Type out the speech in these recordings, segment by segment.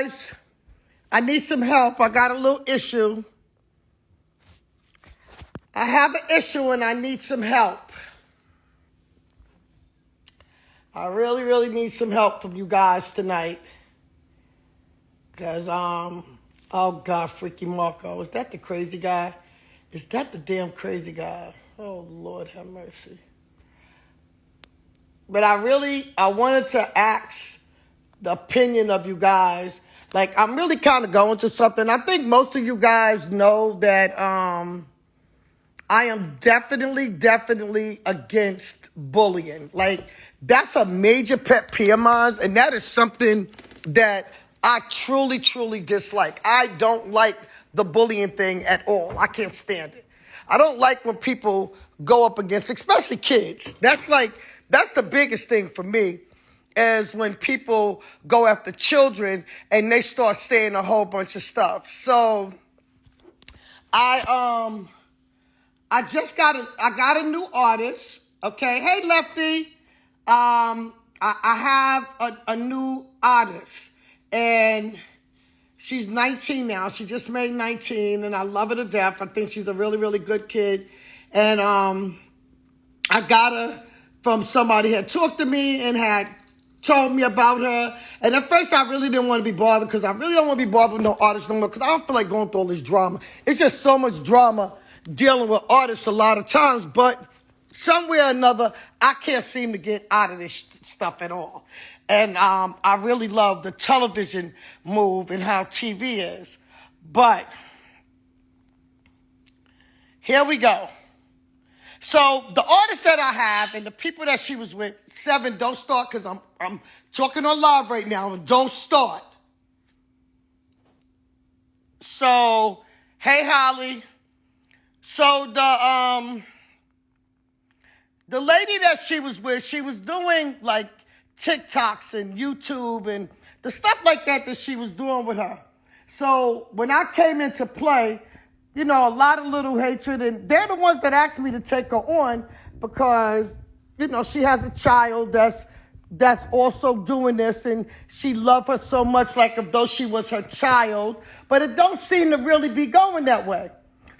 guys, I need some help. I got a little issue. I have an issue and I need some help. I really, really need some help from you guys tonight. Because, oh God, freaky Marco. Is that the crazy guy? Is that the damn crazy guy? Oh, Lord have mercy. But I wanted to ask the opinion of you guys. Like, I'm really kind of going to something. I think most of you guys know that I am definitely against bullying. Like, that's a major pet peeve of mine, and that is something that I truly dislike. I don't like the bullying thing at all. I can't stand it. I don't like when people go up against, especially kids. That's the biggest thing for me, is when people go after children and they start saying a whole bunch of stuff. So I got a new artist. Okay. Hey, Lefty. I have a new artist, and she's 19 now. She just made 19, and I love her to death. I think she's a really, really good kid. And I got her from somebody who had talked to me and had told me about her. And at first, I really didn't want to be bothered, because I really don't want to be bothered with no artists no more, because I don't feel like going through all this drama. It's just so much drama dealing with artists a lot of times. But somewhere or another, I can't seem to get out of this stuff at all. And I really love the television move and how TV is. But here we go. So the artist that I have and the people that she was with, 7, don't start, because I'm talking on live right now, and don't start. So, hey, Holly. So the lady that she was with, she was doing like TikToks and YouTube and the stuff like that she was doing with her. So when I came into play, you know, a lot of little hatred, and they're the ones that asked me to take her on, because, you know, she has a child that's also doing this, and she loved her so much, like as though she was her child, but it don't seem to really be going that way.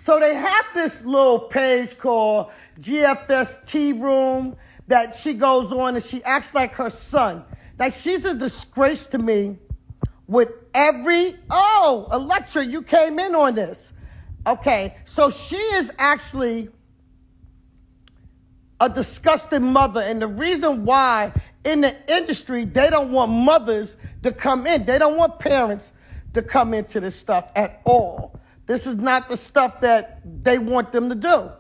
So they have this little page called GFS Tea Room that she goes on, and she acts like her son. Like, she's a disgrace to me with Alectra, you came in on this. Okay, so she is actually a disgusting mother, and the reason why in the industry they don't want mothers to come in, they don't want parents to come into this stuff at all. This is not the stuff that they want them to do.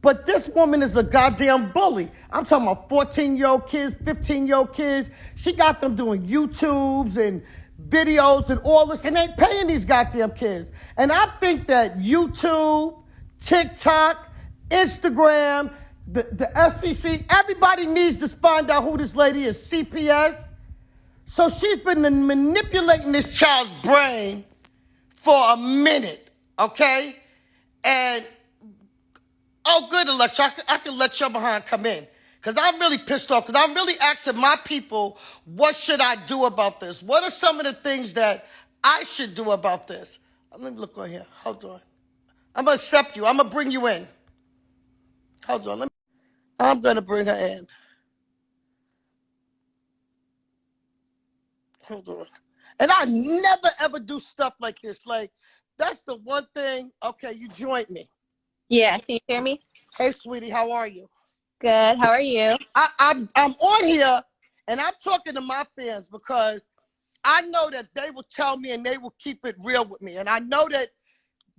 But this woman is a goddamn bully. I'm talking about 14-year-old kids, 15-year-old kids. She got them doing YouTubes and videos and all this, and ain't paying these goddamn kids. And I think that YouTube, TikTok, Instagram, the SEC, everybody needs to find out who this lady is, CPS. So she's been manipulating this child's brain for a minute. Okay? And, oh, good, Alexa, I can let your behind come in. Because I'm really pissed off. Because I'm really asking my people, what should I do about this? What are some of the things that I should do about this? Let me look on here. Hold on. I'm going to accept you. I'm going to bring you in. Hold on. I'm going to bring her in. Hold on. And I never, ever do stuff like this. Like, that's the one thing. Okay, you joined me. Yeah, can you hear me? Hey, sweetie, how are you? Good. How are you? I'm on here, and I'm talking to my fans, because I know that they will tell me and they will keep it real with me. And I know that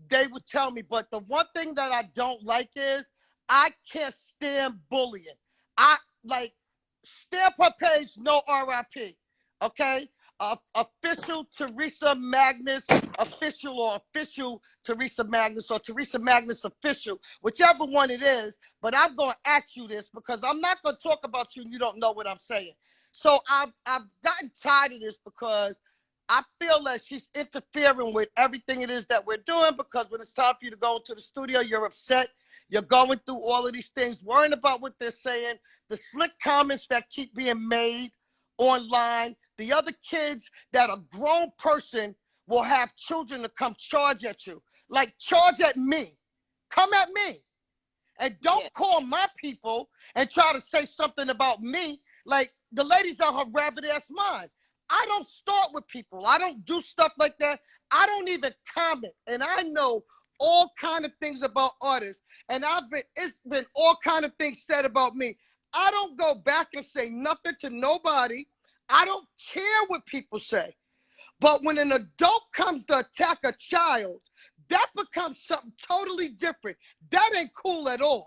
they will tell me. But the one thing that I don't like is I can't stand bullying. I like stamp her page, no RIP. Okay? Official Theresa Magnus, official Theresa Magnus, or Theresa Magnus official, whichever one it is. But I'm going to ask you this, because I'm not going to talk about you and you don't know what I'm saying. So I've gotten tired of this, because I feel that she's interfering with everything it is that we're doing, because when it's time for you to go into the studio, you're upset. You're going through all of these things, worrying about what they're saying, the slick comments that keep being made online, the other kids that a grown person will have children to come charge at you. Like, charge at me. Come at me. And don't call my people and try to say something about me. Like, the lady's on her rabbit-ass mind. I don't start with people. I don't do stuff like that. I don't even comment. And I know all kind of things about artists. And it's been all kind of things said about me. I don't go back and say nothing to nobody. I don't care what people say. But when an adult comes to attack a child, that becomes something totally different. That ain't cool at all.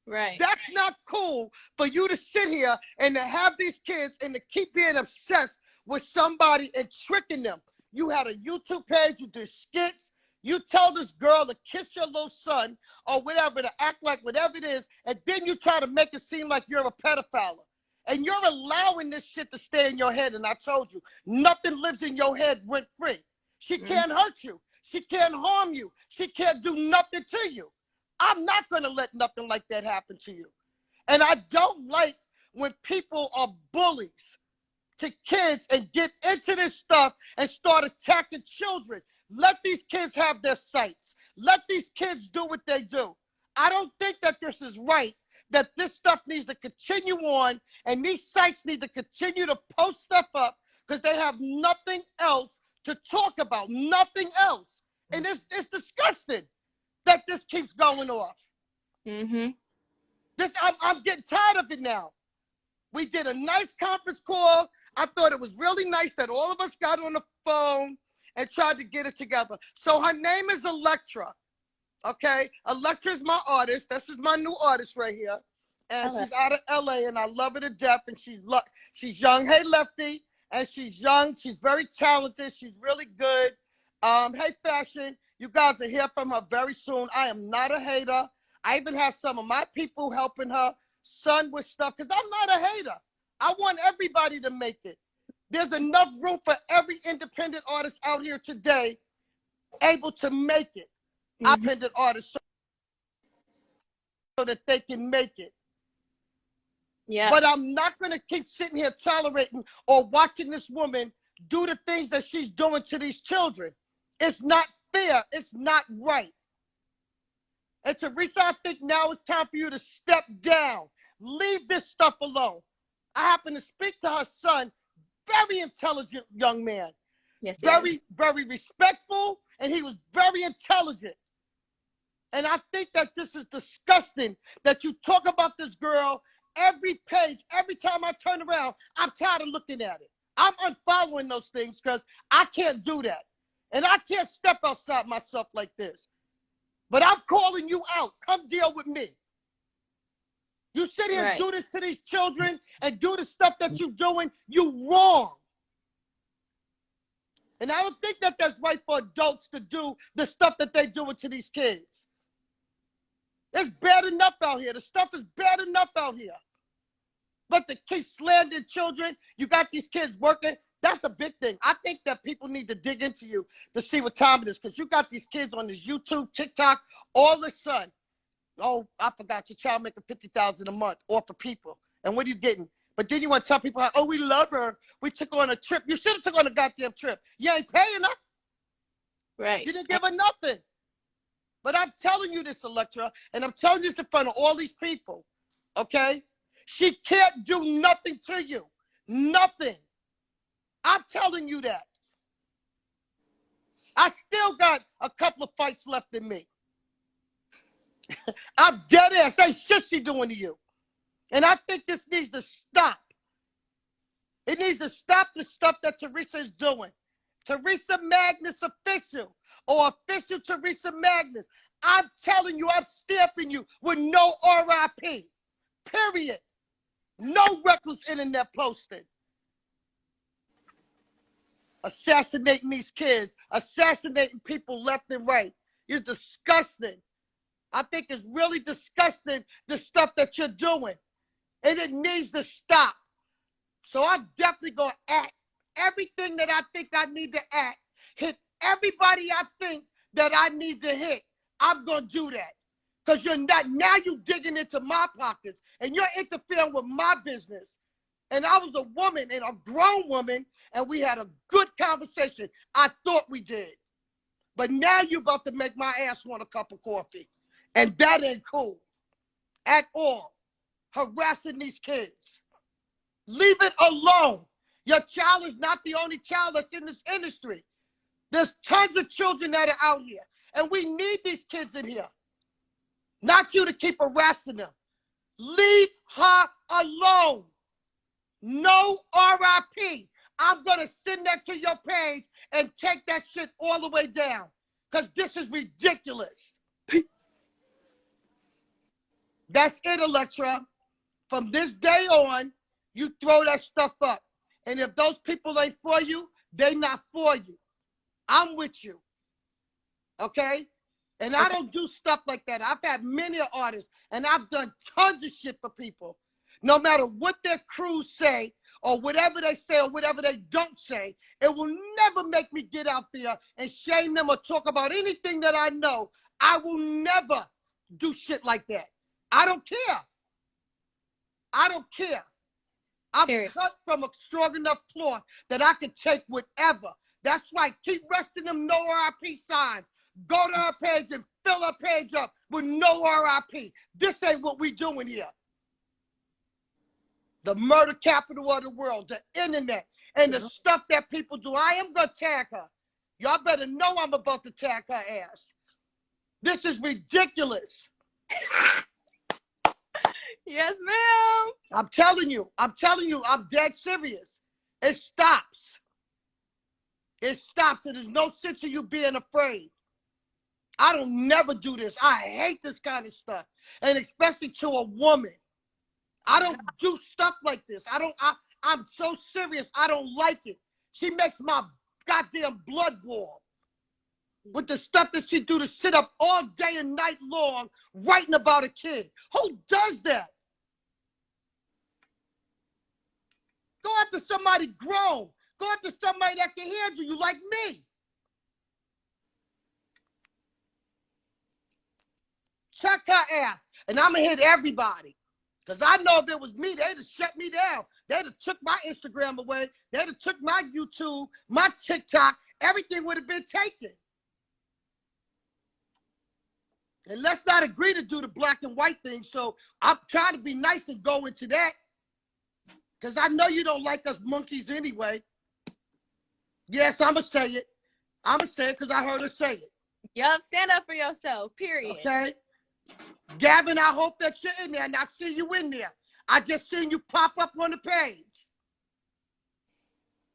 Right. That's not cool for you to sit here and to have these kids and to keep being obsessed with somebody and tricking them. You had a YouTube page, you did skits, you tell this girl to kiss your little son or whatever, to act like whatever it is, and then you try to make it seem like you're a pedophile. And you're allowing this shit to stay in your head. And I told you, nothing lives in your head rent-free. She can't hurt you. She can't harm you. She can't do nothing to you. I'm not going to let nothing like that happen to you. And I don't like when people are bullies to kids and get into this stuff and start attacking children. Let these kids have their sights. Let these kids do what they do. I don't think that this is right, that this stuff needs to continue on, and these sites need to continue to post stuff up because they have nothing else to talk about, nothing else. And it's disgusting that this keeps going off. I'm getting tired of it now. We did a nice conference call. I thought it was really nice that all of us got on the phone and tried to get it together. So her name is Alectra. Okay, Electra's my artist. This is my new artist right here. And she's out of LA, and I love her to death. And she's young. Hey, Lefty. And she's young. She's very talented. She's really good. Hey, Fashion. You guys will hear from her very soon. I am not a hater. I even have some of my people helping her son with stuff because I'm not a hater. I want everybody to make it. There's enough room for every independent artist out here today able to make it. Independent artists so that they can make it. Yeah. But I'm not going to keep sitting here tolerating or watching this woman do the things that she's doing to these children. It's not fair. It's not right. And Theresa, I think now it's time for you to step down. Leave this stuff alone. I happen to speak to her son, very intelligent young man. Yes, very respectful, and he was very intelligent. And I think that this is disgusting that you talk about this girl every page, every time I turn around. I'm tired of looking at it. I'm unfollowing those things because I can't do that. And I can't step outside myself like this. But I'm calling you out. Come deal with me. You sit here and do this to these children and do the stuff that you're doing, you wrong. And I don't think that that's right for adults to do the stuff that they're doing to these kids. It's bad enough out here. The stuff is bad enough out here. But to keep slandering children, you got these kids working, that's a big thing. I think that people need to dig into you to see what time it is, because you got these kids on this YouTube, TikTok, all of a sudden. Oh, I forgot your child making $50,000 a month off of people. And what are you getting? But then you want to tell people, how, oh, we love her. We took her on a trip. You should have took her on a goddamn trip. You ain't paying her. Right. You didn't give her nothing. But I'm telling you this, Alectra, and I'm telling you this in front of all these people, okay? She can't do nothing to you. Nothing. I'm telling you that. I still got a couple of fights left in me. I'm dead ass. Ain't shit she doing to you. And I think this needs to stop. It needs to stop the stuff that Theresa is doing. Theresa Magnus official or official Theresa Magnus. I'm telling you, I'm stamping you with no RIP. Period. No reckless internet posting. Assassinating these kids, assassinating people left and right is disgusting. I think it's really disgusting, the stuff that you're doing. And it needs to stop. So I'm definitely going to act. Everything that I think I need to act, hit everybody I think that I need to hit. I'm going to do that. Because you're not, now you're digging into my pockets and you're interfering with my business. and I was a woman and a grown woman, and we had a good conversation. I thought we did. But now you're about to make my ass want a cup of coffee. And that ain't cool at all. Harassing these kids. Leave it alone. Your child is not the only child that's in this industry. There's tons of children that are out here. And we need these kids in here. Not you to keep harassing them. Leave her alone. No RIP. I'm going to send that to your page and take that shit all the way down. Because this is ridiculous. That's it, Alectra. From this day on, you throw that stuff up. And if those people ain't for you, they not for you. I'm with you. Okay? And I don't do stuff like that. I've had many artists, and I've done tons of shit for people. No matter what their crews say, or whatever they say, or whatever they don't say, it will never make me get out there and shame them or talk about anything that I know. I will never do shit like that. I don't care. I don't care. I'm cut from a strong enough cloth that I can take whatever. That's right. Keep resting them no RIP signs. Go to her page and fill her page up with no RIP. This ain't what we doing here. The murder capital of the world, the internet, and the stuff that people do. I am going to tag her. Y'all better know I'm about to tag her ass. This is ridiculous. Yes, ma'am. I'm telling you, I'm dead serious. It stops. It stops. And there's no sense of you being afraid. I don't never do this. I hate this kind of stuff. And especially to a woman. I don't do stuff like this. I'm so serious. I don't like it. She makes my goddamn blood boil. With the stuff that she do to sit up all day and night long writing about a kid. Who does that? Go after somebody grown. Go after somebody that can handle you like me. Check her ass. And I'm going to hit everybody. Because I know if it was me, they'd have shut me down. They'd have took my Instagram away. They'd have took my YouTube, my TikTok. Everything would have been taken. And let's not agree to do the black and white thing. So I'm trying to be nice and go into that. Because I know you don't like us monkeys anyway. Yes, I'm going to say it. I'm going to say it because I heard her say it. Yup, stand up for yourself, period. Okay? Gavin, I hope that you're in there, and I see you in there. I just seen you pop up on the page.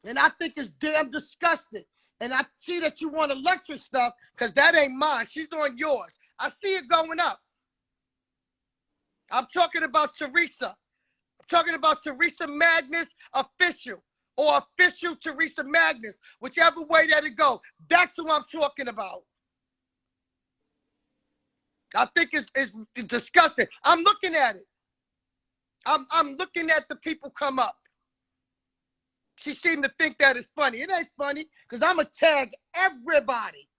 And I think it's damn disgusting. And I see that you want Alectra stuff, because that ain't mine. She's on yours. I see it going up. I'm talking about Theresa. I'm talking about Theresa Magnus official, or official Theresa Magnus, whichever way that it go. That's who I'm talking about. I think it's disgusting. I'm looking at it. I'm looking at the people come up. She seemed to think that it's funny. It ain't funny, because I'm going to tag everybody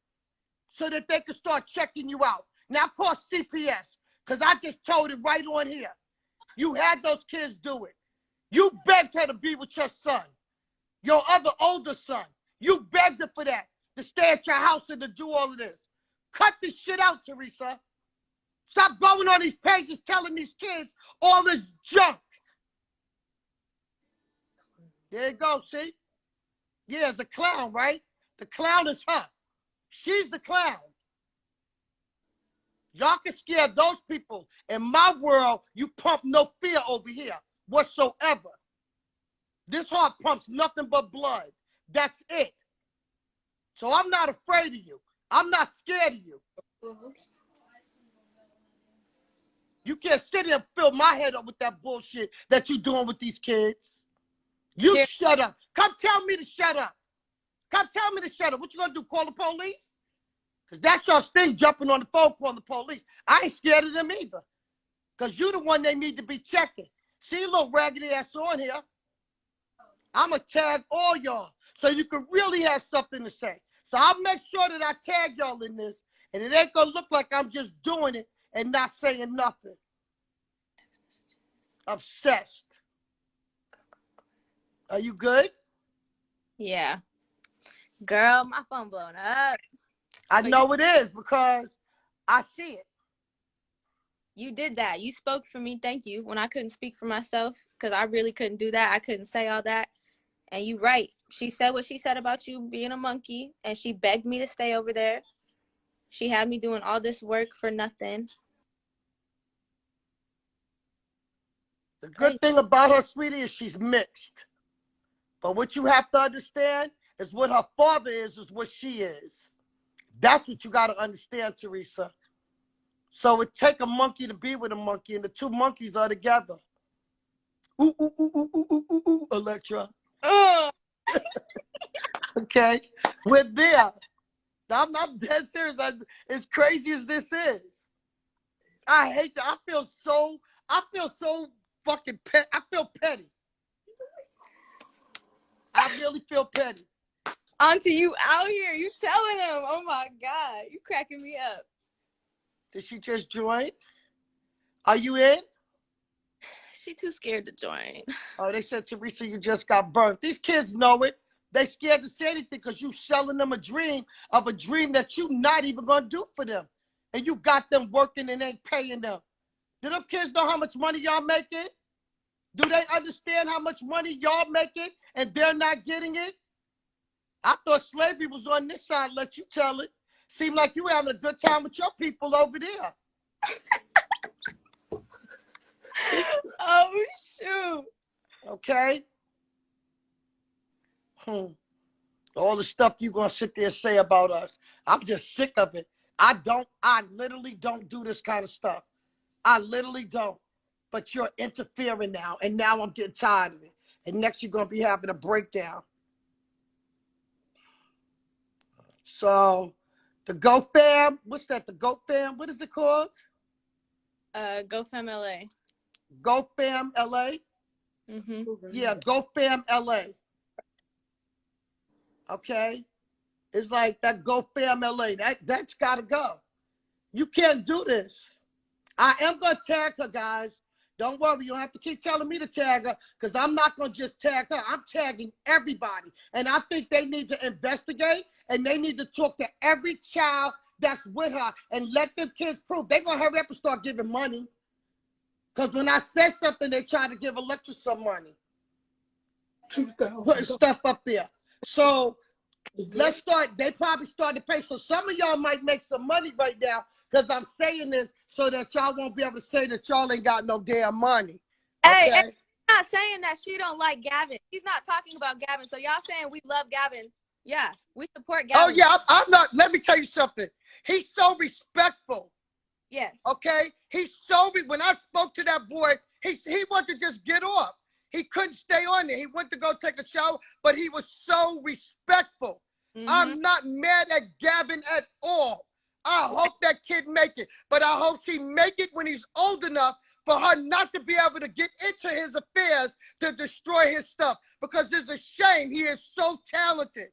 so that they can start checking you out. Now, call CPS, because I just told it right on here. You had those kids do it. You begged her to be with your son, your other older son. You begged her for that, to stay at your house and to do all of this. Cut this shit out, Theresa. Stop going on these pages telling these kids all this junk. There you go, see? Yeah, it's a clown, right? The clown is her. She's the clown. Y'all can scare those people. In my world, you pump no fear over here whatsoever. This heart pumps nothing but blood. That's it. So I'm not afraid of you. I'm not scared of you. You can't sit here and fill my head up with that bullshit that you're doing with these kids. You shut up. Come tell me to shut up. Come tell me to shut up. What you gonna do, call the police? Because that's your thing, jumping on the phone calling the police. I ain't scared of them either. Because you're the one they need to be checking. See a little raggedy ass on here. I'm going to tag all y'all so you can really have something to say. So I'll make sure that I tag y'all in this. And it ain't going to look like I'm just doing it and not saying nothing. Obsessed. Are you good? Yeah. Girl, my phone blowing up. I But know it is because I see it. you did that. You spoke for me. Thank you. When I couldn't speak for myself, because I really couldn't do that. I couldn't say all that. And you right. She said what she said about you being a monkey, and she begged me to stay over there. She had me doing all this work for nothing. The good Crazy. thing about her, sweetie, is she's mixed. But what you have to understand is what her father is what she is. That's what you got to understand, Theresa. So it take a monkey to be with a monkey, and the two monkeys are together. Ooh, ooh, ooh, ooh, ooh, ooh, ooh, ooh, Alectra. Ugh. Okay? We're there. I'm dead serious. As crazy as this is. I hate that. I feel so fucking petty. I feel petty. I really feel petty. Auntie, you out here. You telling him. Oh, my God. You cracking me up. Did she just join? Are you in? She too scared to join. Oh, they said, Theresa, you just got burnt. These kids know it. They scared to say anything because you selling them a dream that you not even going to do for them. And you got them working and ain't paying them. Do them kids know how much money y'all making? Do they understand how much money y'all making and they're not getting it? I thought slavery was on this side. Let you tell it. Seemed like you having a good time with your people over there. Oh, shoot. Okay? All the stuff you going to sit there and say about us. I'm just sick of it. I literally don't do this kind of stuff. I literally don't. But you're interfering now, and now I'm getting tired of it. And next you're going to be having a breakdown. So, the Go Fam, what's that? The Go Fam, what is it called? Go Fem LA. Go Fam LA? Mm-hmm. Yeah, Go Fam LA. Okay? It's like that Go Fam LA. That's got to go. You can't do this. I am going to tag her, guys. Don't worry. You don't have to keep telling me to tag her because I'm not going to just tag her. I'm tagging everybody. And I think they need to investigate and they need to talk to every child that's with her and let them kids prove. They're going to hurry up and start giving money. Because when I said something, they tried to give Alectra some money. Putting stuff up there. So let's start. They probably started to pay. So some of y'all might make some money right now because I'm saying this so that y'all won't be able to say that y'all ain't got no damn money. Hey, Okay? I'm not saying that she don't like Gavin. He's not talking about Gavin. So y'all saying we love Gavin. Yeah, we support Gavin. Oh, yeah, I'm not. Let me tell you something. He's so respectful. Yes. Okay? When I spoke to that boy, he wanted to just get off. He couldn't stay on there. He went to go take a shower, but he was so respectful. Mm-hmm. I'm not mad at Gavin at all. I hope that kid make it, but I hope she make it when he's old enough for her not to be able to get into his affairs to destroy his stuff because it's a shame. He is so talented.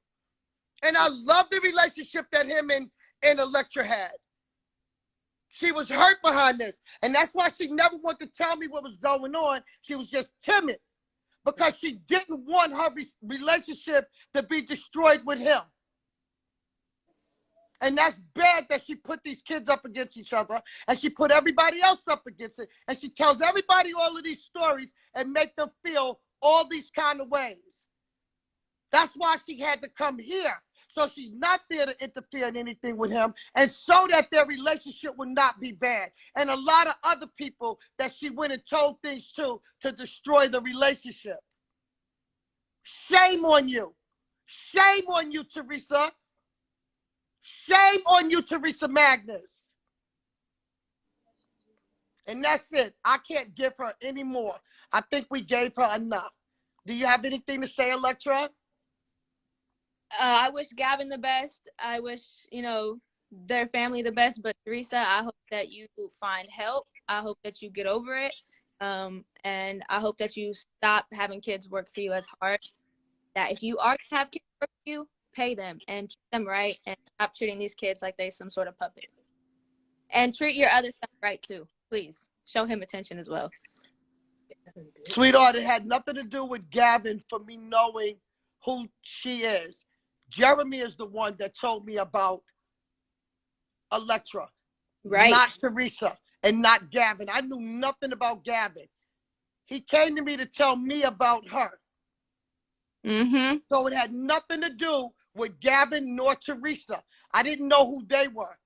And I love the relationship that him and Alectra had. She was hurt behind this. And that's why she never wanted to tell me what was going on. She was just timid because she didn't want her relationship to be destroyed with him. And that's bad that she put these kids up against each other and she put everybody else up against it. And she tells everybody all of these stories and make them feel all these kind of ways. That's why she had to come here. So she's not there to interfere in anything with him and so that their relationship would not be bad. And a lot of other people that she went and told things to destroy the relationship. Shame on you. Shame on you, Theresa. Shame on you, Theresa Magnus. And that's it. I can't give her any more. I think we gave her enough. Do you have anything to say, Alectra? I wish Gavin the best. I wish, their family the best. But Theresa, I hope that you find help. I hope that you get over it. And I hope that you stop having kids work for you as hard. That if you are going to have kids work for you, pay them and treat them right and stop treating these kids like they some sort of puppet. And treat your other son right too. Please show him attention as well. Sweetheart, it had nothing to do with Gavin for me knowing who she is. Jeremy is the one that told me about Alectra, Right. not Theresa, and not Gavin. I knew nothing about Gavin. He came to me to tell me about her. Mm-hmm. So it had nothing to do with Gavin nor Theresa. I didn't know who they were.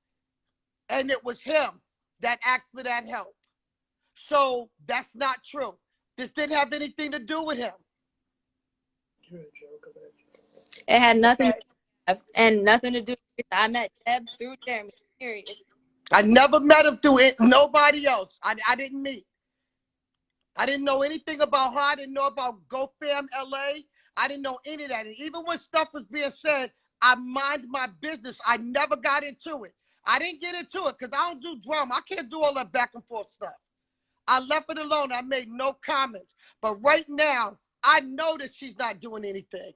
And it was him that asked for that help. So that's not true. This didn't have anything to do with him. It had nothing and nothing to do with I met Deb through Jeremy. Period. I never met him through it. Nobody else. I didn't meet. I didn't know anything about her. I didn't know about GoFam LA. I didn't know any of that. And even when stuff was being said, I mind my business. I never got into it. I didn't get into it because I don't do drama. I can't do all that back and forth stuff. I left it alone. I made no comments. But right now, I know that she's not doing anything.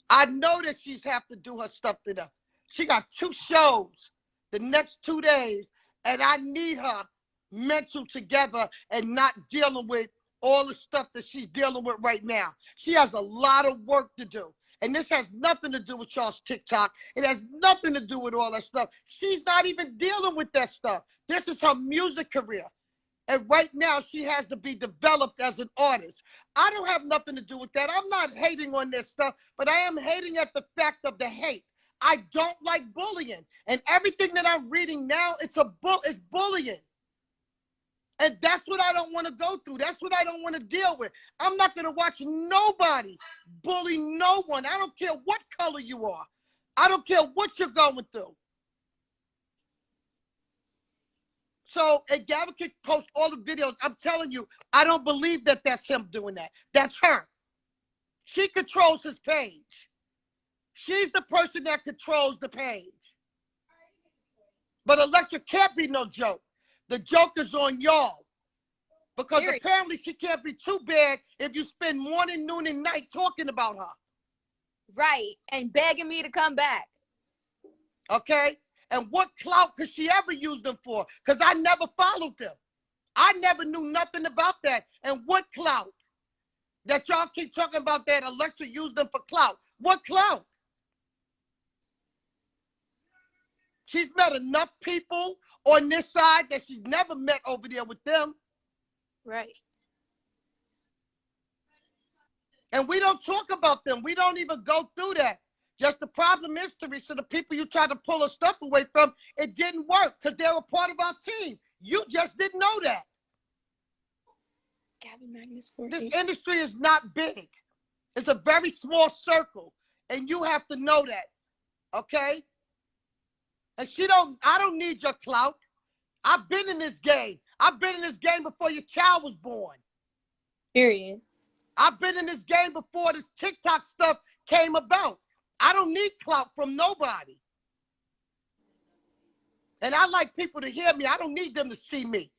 I know that she's have to do her stuff to them. She got 2 shows the next 2 days, and I need her mental together and not dealing with all the stuff that she's dealing with right now. She has a lot of work to do. And this has nothing to do with y'all's TikTok. It has nothing to do with all that stuff. She's not even dealing with that stuff. This is her music career. And right now, she has to be developed as an artist. I don't have nothing to do with that. I'm not hating on this stuff, but I am hating at the fact of the hate. I don't like bullying. And everything that I'm reading now, it's bullying. And that's what I don't want to go through. That's what I don't want to deal with. I'm not going to watch nobody bully no one. I don't care what color you are. I don't care what you're going through. So, and Gavin can post all the videos. I'm telling you, I don't believe that that's him doing that. That's her. She controls his page. She's the person that controls the page. But Alectra can't be no joke. The joke is on y'all. Because apparently she can't be too bad if you spend morning, noon, and night talking about her. Right. And begging me to come back. Okay? And what clout could she ever use them for? Because I never followed them. I never knew nothing about that. And what clout? That y'all keep talking about that Alectra used them for clout. What clout? She's met enough people on this side that she's never met over there with them. Right. And we don't talk about them. We don't even go through that. Just the problem is, Theresa, the people you try to pull her stuff away from, it didn't work because they were part of our team. You just didn't know that. Gavin Magnus 14. This industry is not big. It's a very small circle. And you have to know that. Okay? And I don't need your clout. I've been in this game. I've been in this game before your child was born. Period. I've been in this game before this TikTok stuff came about. I don't need clout from nobody. And I like people to hear me. I don't need them to see me.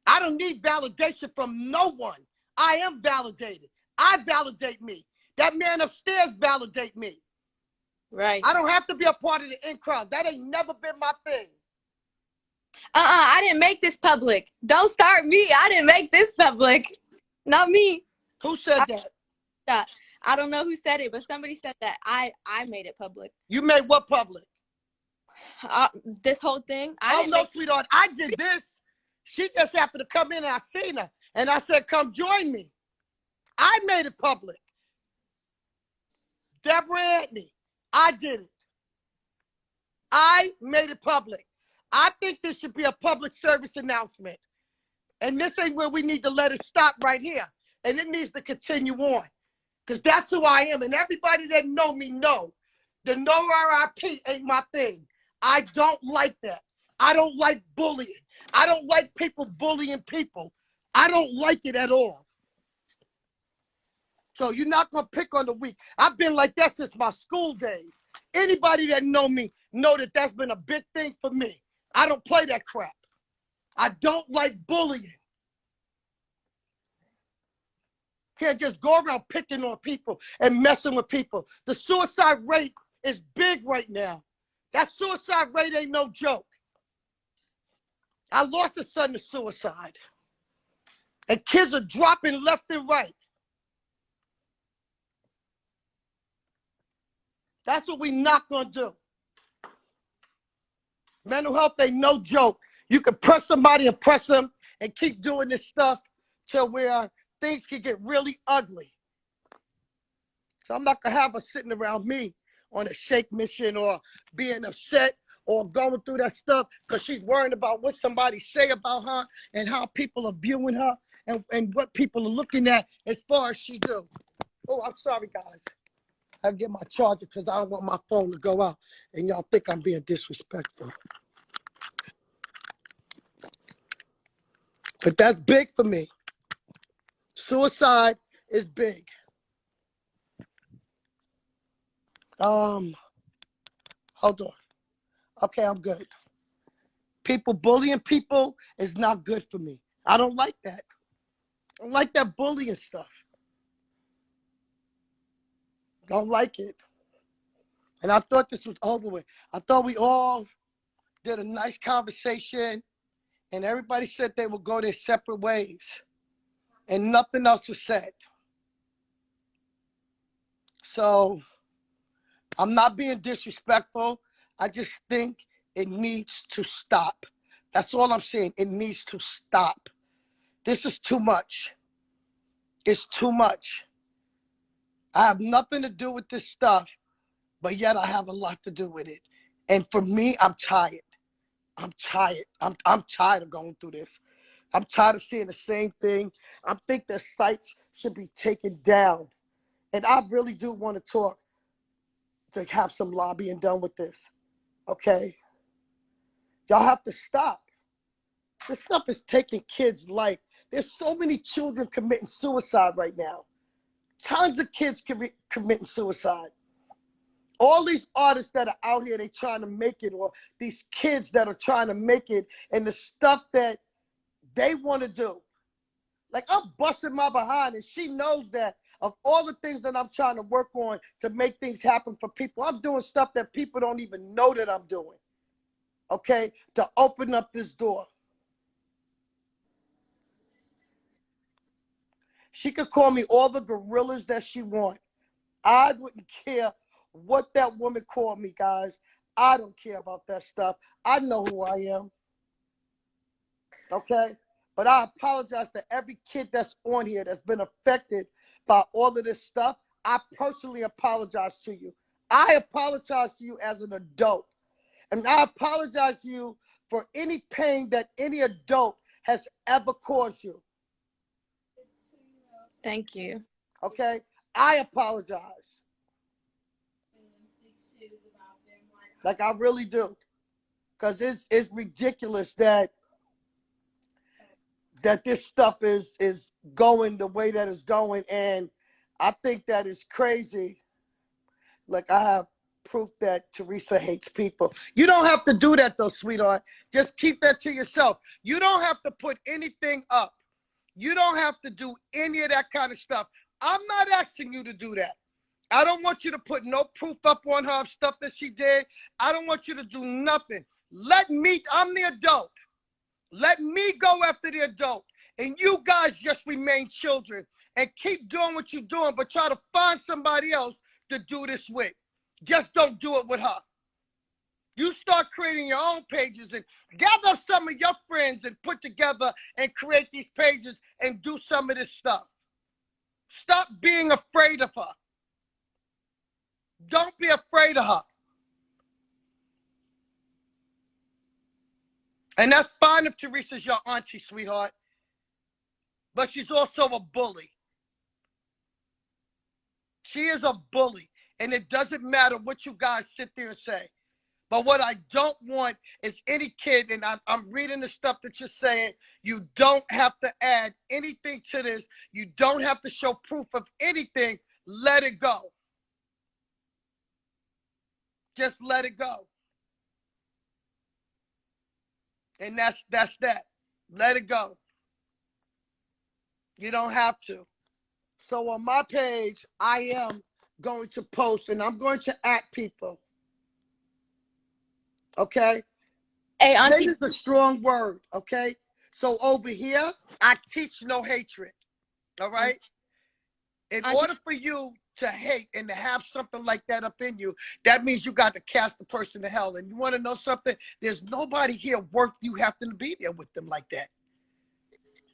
I don't need validation from no one. I am validated. I validate me. That man upstairs validate me. Right. I don't have to be a part of the in crowd. That ain't never been my thing. I didn't make this public. Don't start me. I didn't make this public. Not me. Who said that? I don't know who said it, but somebody said that I made it public. You made what public? This whole thing. Sweetheart. I did this. She just happened to come in and I seen her. And I said, come join me. I made it public. Deb Antney. I did it. I made it public. I think this should be a public service announcement. And this ain't where we need to let it stop right here. And it needs to continue on. Because that's who I am. And everybody that know me know. The no RIP ain't my thing. I don't like that. I don't like bullying. I don't like people bullying people. I don't like it at all. So you're not going to pick on the weak. I've been like that since my school days. Anybody that know me know that that's been a big thing for me. I don't play that crap. I don't like bullying. Can't just go around picking on people and messing with people. The suicide rate is big right now. That suicide rate ain't no joke. I lost a son to suicide. And kids are dropping left and right. That's what we not going to do. Mental health ain't no joke. You can press somebody and press them and keep doing this stuff till where things can get really ugly. So I'm not going to have her sitting around me on a shake mission or being upset or going through that stuff because she's worrying about what somebody say about her and how people are viewing her and what people are looking at as far as she do. Oh, I'm sorry, guys. I get my charger because I don't want my phone to go out and y'all think I'm being disrespectful. But that's big for me. Suicide is big. Hold on. Okay, I'm good. People bullying people is not good for me. I don't like that. I don't like that bullying stuff. Don't like it. And I thought this was over with. I thought we all did a nice conversation and everybody said they would go their separate ways and nothing else was said. So I'm not being disrespectful. I just think it needs to stop. That's all I'm saying. It needs to stop. This is too much. It's too much. I have nothing to do with this stuff, but yet I have a lot to do with it. And for me, I'm tired. I'm tired. I'm tired of going through this. I'm tired of seeing the same thing. I think the sites should be taken down. And I really do want to talk to have some lobbying done with this. Okay? Y'all have to stop. This stuff is taking kids' life. There's so many children committing suicide right now. Tons of kids committing suicide. All these artists that are out here, they trying to make it, or these kids that are trying to make it, and the stuff that they want to do. Like, I'm busting my behind, and she knows that of all the things that I'm trying to work on to make things happen for people, I'm doing stuff that people don't even know that I'm doing, okay, to open up this door. She could call me all the gorillas that she wants. I wouldn't care what that woman called me, guys. I don't care about that stuff. I know who I am. Okay? But I apologize to every kid that's on here that's been affected by all of this stuff. I personally apologize to you. I apologize to you as an adult. And I apologize to you for any pain that any adult has ever caused you. Thank you. Okay? I apologize. Like, I really do. Because it's ridiculous that this stuff is going the way that it's going. And I think that is crazy. Like, I have proof that Theresa hates people. You don't have to do that, though, sweetheart. Just keep that to yourself. You don't have to put anything up. You don't have to do any of that kind of stuff. I'm not asking you to do that. I don't want you to put no proof up on her of stuff that she did. I don't want you to do nothing. I'm the adult. Let me go after the adult. And you guys just remain children and keep doing what you're doing, but try to find somebody else to do this with. Just don't do it with her. You start creating your own pages and gather up some of your friends and put together and create these pages and do some of this stuff. Stop being afraid of her. Don't be afraid of her. And that's fine if Theresa's your auntie, sweetheart. But she's also a bully. She is a bully. And it doesn't matter what you guys sit there and say. But what I don't want is any kid, and I'm reading the stuff that you're saying, you don't have to add anything to this. You don't have to show proof of anything. Let it go. Just let it go. And that's that. Let it go. You don't have to. So on my page, I am going to post, and I'm going to at people. Okay? Hey, Auntie. Hate is a strong word, okay? So over here, I teach no hatred. All right? In order for you to hate and to have something like that up in you, that means you got to cast the person to hell. And you want to know something? There's nobody here worth you having to be there with them like that.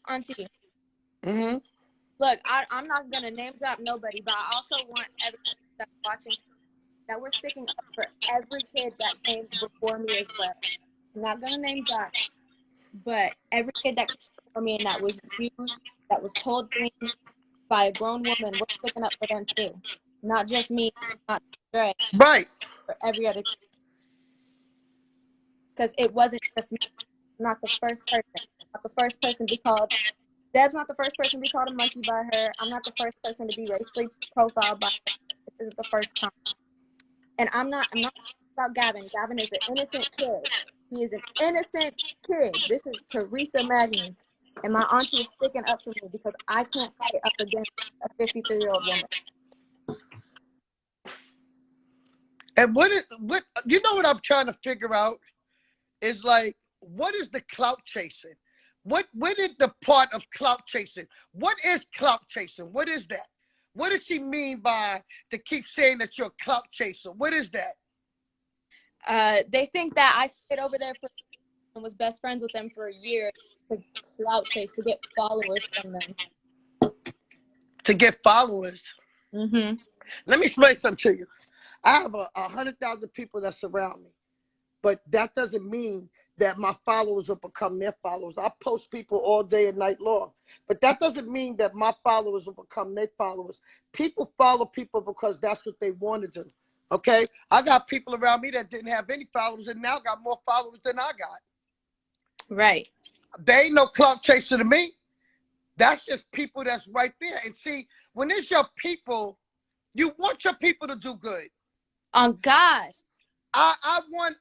Auntie. Mm-hmm. Look, I'm not going to name drop nobody, but I also want everyone that's watching that we're sticking up for every kid that came before me as well. I'm not going to name drop, but every kid that came before me and that was used, that was told things by a grown woman, we're sticking up for them too. Not just me, not Dre, Right. for every other kid. Because it wasn't just me. I'm not the first person. I'm not the first person to be called. Deb's not the first person to be called a monkey by her. I'm not the first person to be racially profiled by her. This is the first time. And I'm not about Gavin. Gavin is an innocent kid. He is an innocent kid. This is Theresa Magnus. And my auntie is sticking up for me because I can't fight up against a 53-year-old woman. And what you know what I'm trying to figure out is like, what is the clout chasing? What is the part of clout chasing? What is clout chasing? What is that? What does she mean by to keep saying that you're a clout chaser? What is that? They think that I stayed over there for and was best friends with them for a year to clout chase, to get followers from them. To get followers? Mm-hmm. Let me explain something to you. I have 100,000 people that surround me, but that doesn't mean that my followers will become their followers. I post people all day and night long, but that doesn't mean that my followers will become their followers. People follow people because that's what they want to do. Okay? I got people around me that didn't have any followers and now got more followers than I got. Right. They ain't no clout chaser to me. That's just people that's right there. And see, when it's your people, you want your people to do good. On God. I want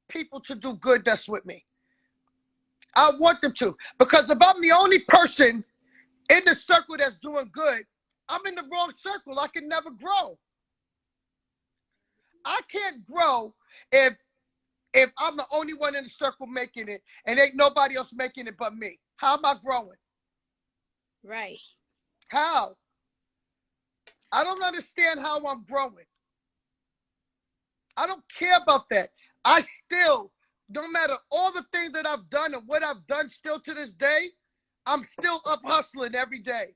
people to do good that's with me. I want them to. Because if I'm the only person in the circle that's doing good, I'm in the wrong circle. I can never grow. I can't grow if I'm the only one in the circle making it and ain't nobody else making it but me. How am I growing? Right. How? I don't understand how I'm growing. I don't care about that. I still, no matter all the things that I've done and what I've done still to this day, I'm still up hustling every day.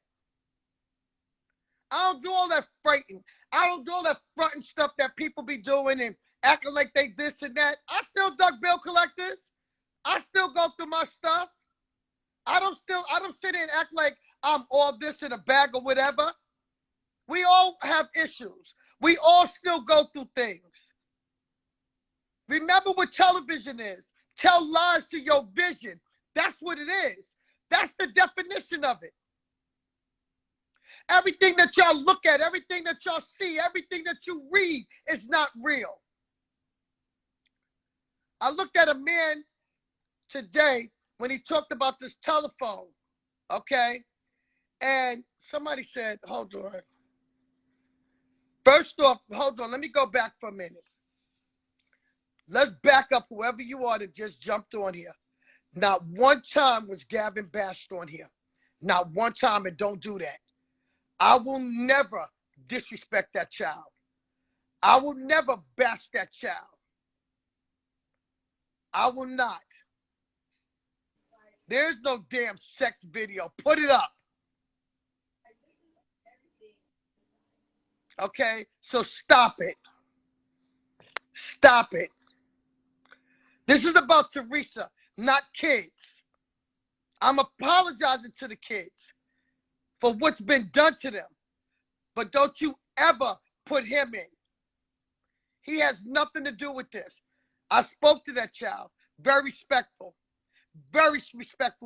I don't do all that fighting. I don't do all that fronting stuff that people be doing and acting like they this and that. I still duck bill collectors. I still go through my stuff. I don't sit here and act like I'm all this in a bag or whatever. We all have issues. We all still go through things. Remember what television is. Tell lies to your vision. That's what it is. That's the definition of it. Everything that y'all look at, everything that y'all see, everything that you read is not real. I looked at a man today when he talked about this telephone, okay? And somebody said, hold on. First off, hold on, let me go back for a minute. Let's back up whoever you are that just jumped on here. Not one time was Gavin bashed on here. Not one time, and don't do that. I will never disrespect that child. I will never bash that child. I will not. There's no damn sex video. Put it up. Okay? So stop it. Stop it. This is about Theresa, not kids. I'm apologizing to the kids for what's been done to them. But don't you ever put him in. He has nothing to do with this. I spoke to that child. Very respectful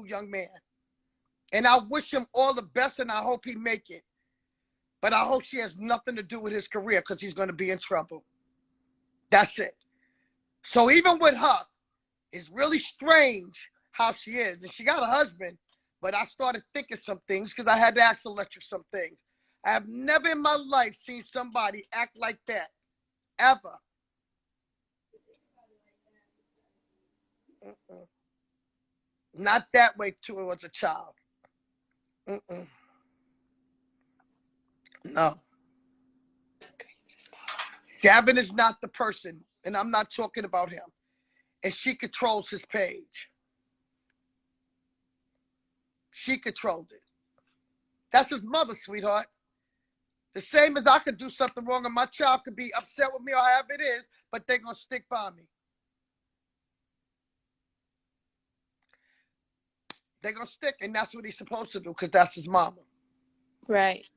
young man. And I wish him all the best and I hope he make it. But I hope she has nothing to do with his career because he's going to be in trouble. That's it. So even with her, it's really strange how she is. And she got a husband, but I started thinking some things because I had to ask Alectra some things. I have never in my life seen somebody act like that. Ever. Mm-mm. Not that way towards a child. Mm-mm. No. Gavin is not the person, and I'm not talking about him. And she controls his page. She controlled it. That's his mother, sweetheart. The same as I could do something wrong and my child could be upset with me or however it is, but they're going to stick by me. They're going to stick, and that's what he's supposed to do because that's his mama. Right.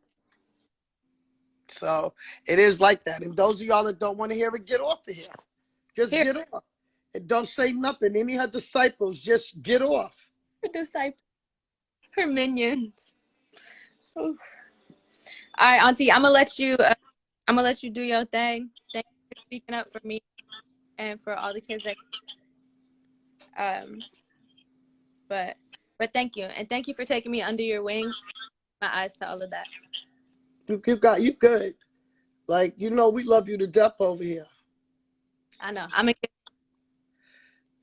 So it is like that. And those of y'all that don't want to hear it, get off of here. Just get off. And don't say nothing. Any of her disciples, just get off. Her disciples. Her minions. Ooh. All right, Auntie, I'm gonna let you do your thing. Thank you for speaking up for me and for all the kids that but thank you. And thank you for taking me under your wing. My eyes to all of that. You good. Like, we love you to death over here. I know.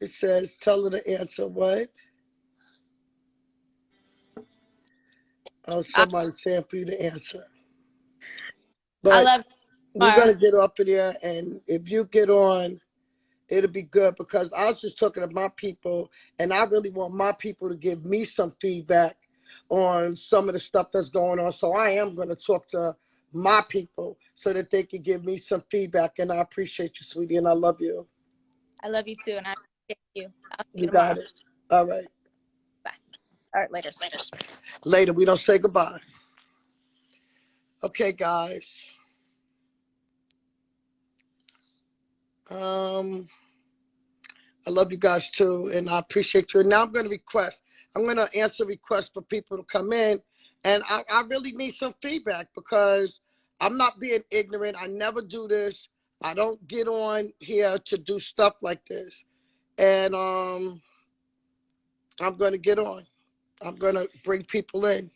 It says, tell her to answer what? Oh, somebody's saying for you to answer. But I love you. We're going to get up in there, and if you get on, it'll be good because I was just talking to my people, and I really want my people to give me some feedback on some of the stuff that's going on. So I am going to talk to my people so that they can give me some feedback, and I appreciate you, sweetie, and I love you. I love you too, and I appreciate you. I'll see You tomorrow. got it. All right. Bye. All right, later. Later. We don't say goodbye. Okay, guys. I love you guys too, and I appreciate you. And now I'm going to answer requests for people to come in, and I really need some feedback because I'm not being ignorant. I never do this. I don't get on here to do stuff like this, and I'm going to get on. I'm going to bring people in.